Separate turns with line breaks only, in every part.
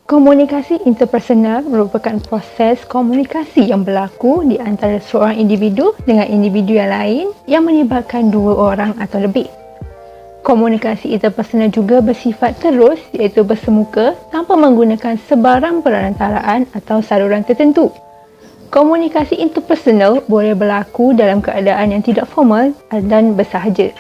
Komunikasi interpersonal merupakan proses komunikasi yang berlaku di antara seorang individu dengan individu yang lain yang melibatkan dua orang atau lebih. Komunikasi interpersonal juga bersifat terus iaitu bersemuka tanpa menggunakan sebarang perantaraan atau saluran tertentu. Komunikasi interpersonal boleh berlaku dalam keadaan yang tidak formal dan bersahaja.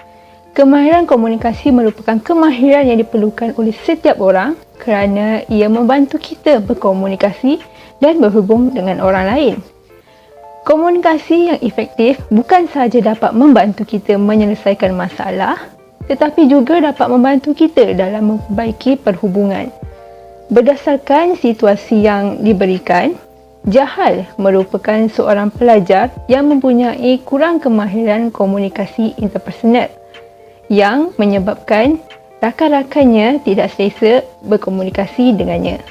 Kemahiran komunikasi merupakan kemahiran yang diperlukan oleh setiap orang kerana ia membantu kita berkomunikasi dan berhubung dengan orang lain. Komunikasi yang efektif bukan sahaja dapat membantu kita menyelesaikan masalah, tetapi juga dapat membantu kita dalam memperbaiki perhubungan. Berdasarkan situasi yang diberikan, Jahal merupakan seorang pelajar yang mempunyai kurang kemahiran komunikasi interpersonal yang menyebabkan rakan-rakannya tidak selesa berkomunikasi dengannya.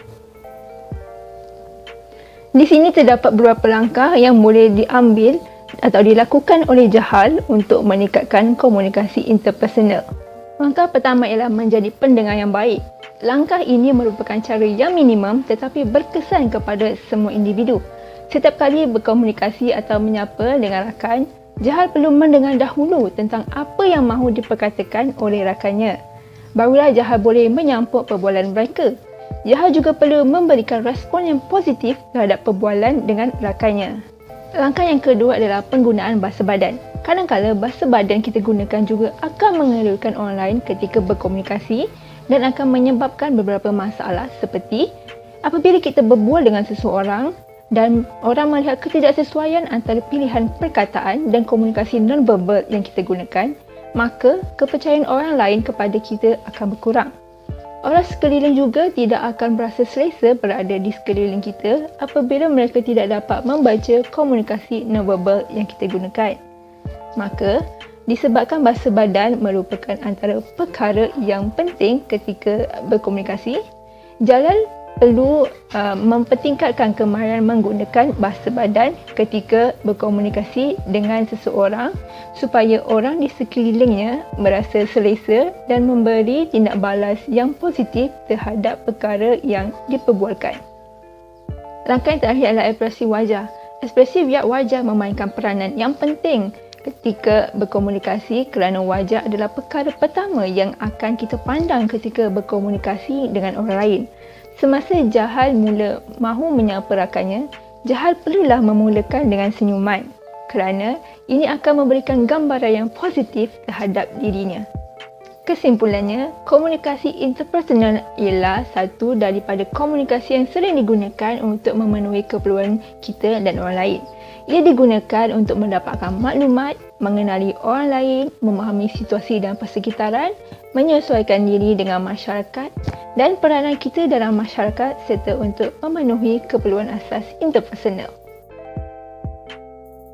Di sini terdapat beberapa langkah yang boleh diambil atau dilakukan oleh Jahal untuk meningkatkan komunikasi interpersonal. Langkah pertama ialah menjadi pendengar yang baik. Langkah ini merupakan cara yang minimum tetapi berkesan kepada semua individu. Setiap kali berkomunikasi atau menyapa dengan rakan, Jahal perlu mendengar dahulu tentang apa yang mahu diperkatakan oleh rakannya. Barulah Jahal boleh menyampuk perbualan mereka. Jahal juga perlu memberikan respon yang positif terhadap perbualan dengan rakannya. Langkah yang kedua adalah penggunaan bahasa badan. Kadang-kadang bahasa badan kita gunakan juga akan mengerukan orang lain ketika berkomunikasi dan akan menyebabkan beberapa masalah seperti apabila kita berbual dengan seseorang dan orang melihat ketidaksesuaian antara pilihan perkataan dan komunikasi non-verbal yang kita gunakan, maka kepercayaan orang lain kepada kita akan berkurang. Orang sekeliling juga tidak akan berasa selesa berada di sekeliling kita apabila mereka tidak dapat membaca komunikasi non-verbal yang kita gunakan. Maka, disebabkan bahasa badan merupakan antara perkara yang penting ketika berkomunikasi, Jalal perlu mempertingkatkan kemahiran menggunakan bahasa badan ketika berkomunikasi dengan seseorang supaya orang di sekelilingnya merasa selesa dan memberi tindak balas yang positif terhadap perkara yang diperbualkan. Langkah yang terakhir adalah ekspresi wajah. Ekspresi wajah memainkan peranan yang penting ketika berkomunikasi kerana wajah adalah perkara pertama yang akan kita pandang ketika berkomunikasi dengan orang lain. Semasa Jahal mula mahu menyapa rakannya, Jahal perlulah memulakan dengan senyuman kerana ini akan memberikan gambaran yang positif terhadap dirinya. Kesimpulannya, komunikasi interpersonal ialah satu daripada komunikasi yang sering digunakan untuk memenuhi keperluan kita dan orang lain. Ia digunakan untuk mendapatkan maklumat, mengenali orang lain, memahami situasi dan persekitaran, menyesuaikan diri dengan masyarakat dan peranan kita dalam masyarakat serta untuk memenuhi keperluan asas interpersonal.